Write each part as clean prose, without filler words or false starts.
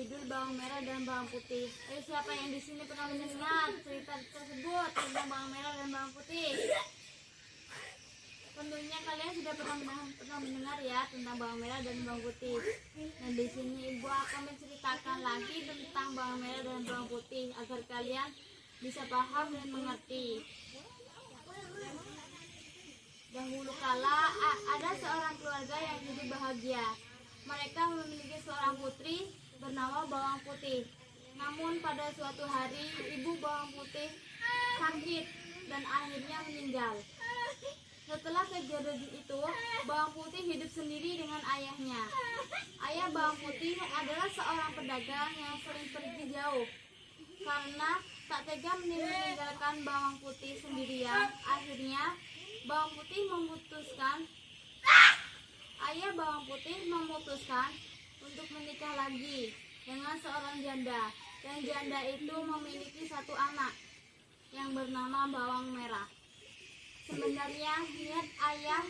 berjudul Bawang Merah dan Bawang Putih. Siapa yang di sini pernah mendengar cerita tersebut tentang bawang merah dan bawang putih? Tentunya kalian sudah pernah mendengar ya tentang bawang merah dan bawang putih. Dan di sini ibu akan menceritakan lagi tentang bawang merah dan bawang putih agar kalian bisa paham dan mengerti. Dahulu kala ada seorang keluarga yang hidup bahagia. Mereka memiliki seorang putri bernama Bawang Putih. Namun pada suatu hari ibu Bawang Putih sakit dan akhirnya meninggal. Setelah kejadian itu, Bawang Putih hidup sendiri dengan ayahnya. Ayah Bawang Putih adalah seorang pedagang yang sering pergi jauh. Karena tak tega meninggalkan Bawang Putih sendirian, akhirnya Ayah Bawang Putih memutuskan untuk menikah lagi dengan seorang janda. Dan janda itu memiliki satu anak yang bernama Bawang Merah. Sebenarnya niat ayah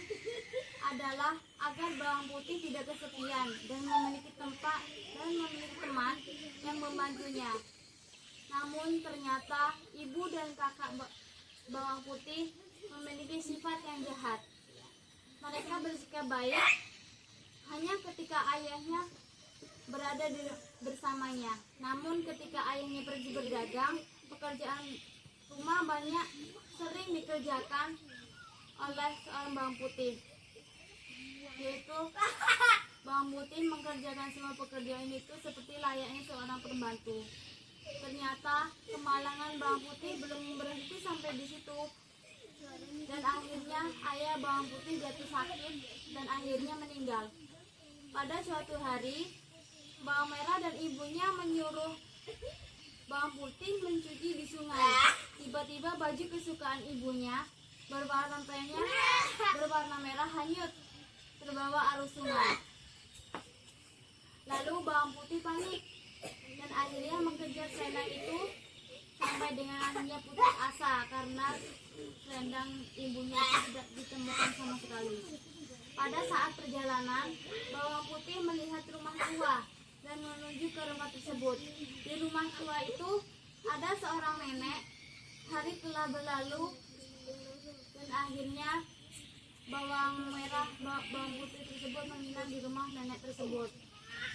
adalah agar Bawang Putih tidak kesepian dan memiliki teman yang membantunya. Namun ternyata ibu dan kakak Bawang Putih memiliki sifat yang jahat. Mereka bersikap baik hanya ketika ayahnya berada bersamanya. Namun ketika ayahnya pergi berdagang, pekerjaan rumah banyak sering dikerjakan oleh seorang Bawang Putih, yaitu Bawang Putih mengerjakan semua pekerjaan itu seperti layaknya seorang pembantu. Ternyata kemalangan Bawang Putih belum berhenti sampai di situ. Dan akhirnya ayah Bawang Putih jatuh sakit dan akhirnya meninggal. Pada suatu hari, Bawang Merah dan ibunya menyuruh Bawang Putih mencuci di sungai. Tiba-tiba baju kesukaan ibunya berwarna merah hanyut terbawa arus sungai. Lalu Bawang Putih panik dan akhirnya mengejar selendang itu sampai dengannya putus asa karena selendang ibunya tidak ditemukan sama sekali. Pada saat perjalanan, Bawang Putih melihat rumah tua dan menuju ke rumah tersebut. Di rumah tua itu ada seorang nenek. Hari telah berlalu dan akhirnya Bawang Putih tersebut menginap di rumah nenek tersebut.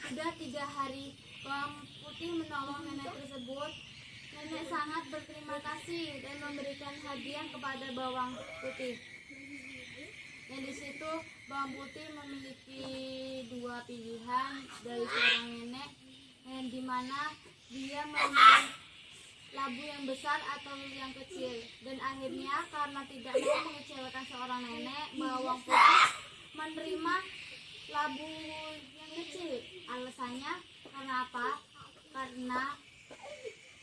Sudah 3 hari Bawang Putih menolong nenek tersebut. Nenek sangat berterima kasih dan memberikan hadiah kepada Bawang Putih. Dan di situ Bawang Putih memiliki 2 pilihan dari seorang nenek, yang dimana dia memilih labu yang besar atau yang kecil. Dan akhirnya karena tidak mau mengecewakan seorang nenek, Bawang Putih menerima labu yang kecil. Alasannya karena apa?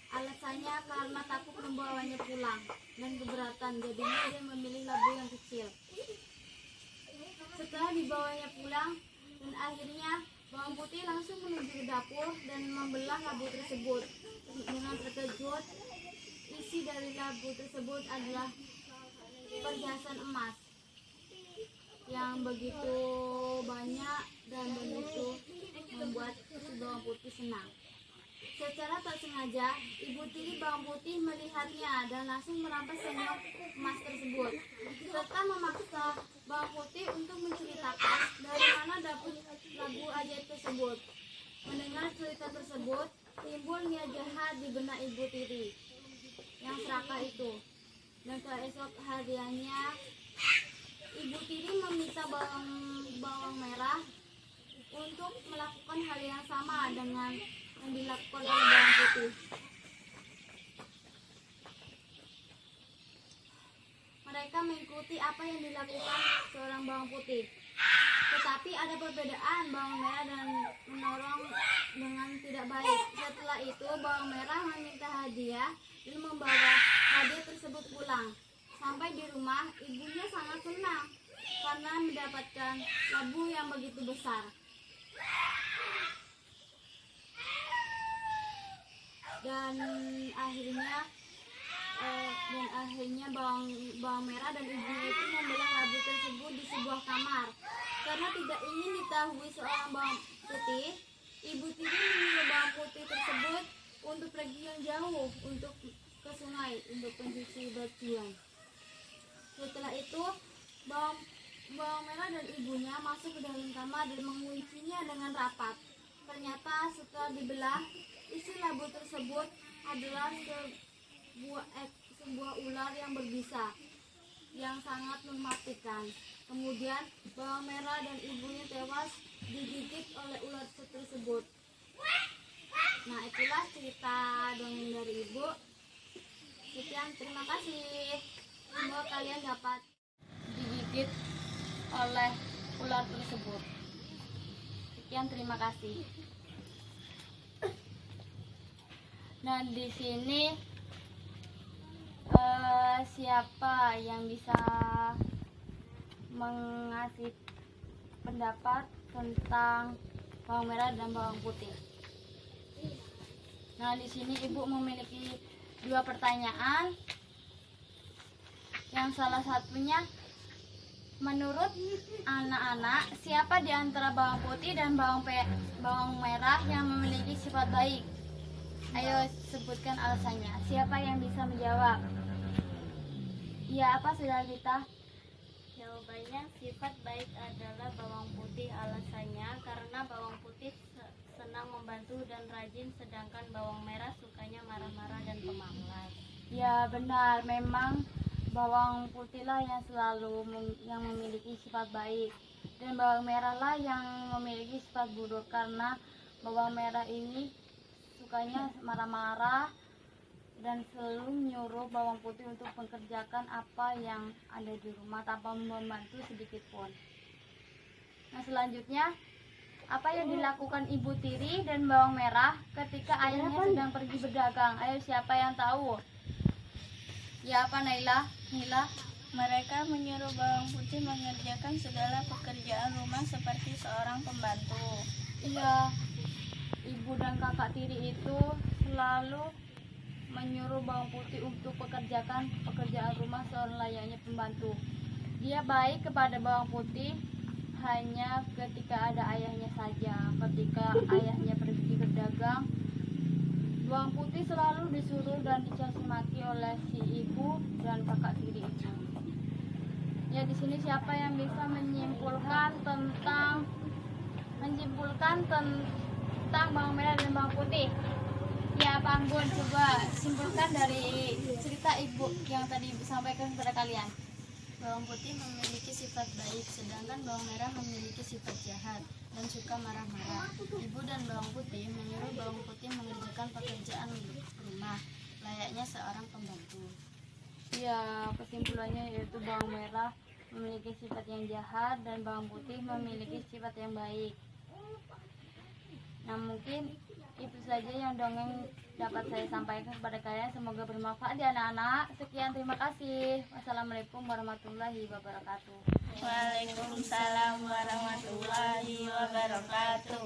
Alasannya karena takut membawanya pulang dan keberatan, jadinya dia memilih labu yang kecil. Setelah dibawanya pulang dan akhirnya Bawang Putih langsung menuju ke dapur dan membelah labu tersebut. Dengan terkejut, isi dari labu tersebut adalah perhiasan emas yang begitu banyak dan begitu membuat si Bawang Putih senang. Secara tak sengaja, ibu tiri Bawang Putih melihatnya dan langsung merampas semua emas tersebut, serta memaksa Bawang Putih untuk menceritakan dari mana dapat labu ajaib tersebut. Mendengar cerita tersebut, timbul niat jahat di benak ibu tiri yang serakah itu. Dan keesok hariannya, ibu tiri meminta Bawang Merah untuk melakukan hal yang sama dengan yang dilakukan oleh Bawang Putih. Mereka mengikuti apa yang dilakukan seorang Bawang Putih. Tetapi ada perbedaan, Bawang Merah dan menolong dengan tidak baik. Setelah itu Bawang Merah meminta hadiah dan membawa hadiah tersebut pulang. Sampai di rumah, ibunya sangat senang karena mendapatkan labu yang begitu besar. Dan akhirnya Bawang Merah dan ibunya itu membelah labu tersebut di sebuah kamar. Karena tidak ingin diketahui seorang Bawang Putih, Ibu tiri menyuruh bawang putih tersebut untuk pergi yang jauh, untuk ke sungai, untuk mencuci bajuan. Setelah itu, bawang merah dan ibunya masuk ke dalam kamar dan menguncinya dengan rapat. Ternyata setelah dibelah, isi labu tersebut adalah sebuah ular yang berbisa, yang sangat mematikan. Kemudian bawang merah dan ibunya tewas digigit oleh ular tersebut. Nah, itulah cerita dongeng dari ibu. Sekian, terima kasih. Semoga kalian dapat digigit oleh ular tersebut. Sekian, terima kasih. Nah, di sini siapa yang bisa mengasih pendapat tentang bawang merah dan bawang putih? Nah, di sini ibu memiliki 2 pertanyaan. Yang salah satunya, menurut anak-anak, siapa di antara bawang putih dan bawang merah yang memiliki sifat baik? Ayo sebutkan alasannya. Siapa yang bisa menjawab? Ya, apa saudara kita? Jawabannya, sifat baik adalah bawang putih. Alasannya karena bawang putih senang membantu dan rajin, sedangkan bawang merah sukanya marah-marah dan pemalas. Ya, benar. Memang bawang putihlah yang yang memiliki sifat baik, dan bawang merahlah yang memiliki sifat buruk, karena bawang merah ini sukanya marah-marah dan selalu menyuruh bawang putih untuk mengerjakan apa yang ada di rumah tanpa membantu sedikit pun. Nah, selanjutnya, apa yang dilakukan ibu tiri dan bawang merah ketika ayahnya sedang pergi berdagang? Ayo, siapa yang tahu? Ya, apa Naila? Mereka menyuruh bawang putih mengerjakan segala pekerjaan rumah seperti seorang pembantu. Iya, ibu dan kakak tiri itu selalu menyuruh bawang putih untuk pekerjaan rumah seorang layaknya pembantu. Dia baik kepada bawang putih hanya ketika ada ayahnya saja. Ketika ayahnya pergi berdagang, bawang putih selalu disuruh dan dicaci maki oleh si ibu dan kakak tiri itu. Ya, di sini siapa yang bisa menyimpulkan tentang bawang merah dan bawang putih? Ya, Pak Anggun, coba simpulkan dari cerita ibu yang tadi disampaikan kepada kalian. Bawang putih memiliki sifat baik, sedangkan bawang merah memiliki sifat jahat dan suka marah-marah. Ibu dan bawang putih menyuruh bawang putih mengerjakan pekerjaan rumah layaknya seorang pembantu. Ya, kesimpulannya yaitu bawang merah memiliki sifat yang jahat dan bawang putih memiliki sifat yang baik. Nah, mungkin itu saja yang dongeng dapat saya sampaikan kepada kalian. Semoga bermanfaat ya anak-anak. Sekian, terima kasih. Wassalamualaikum warahmatullahi wabarakatuh. Waalaikumsalam warahmatullahi wabarakatuh.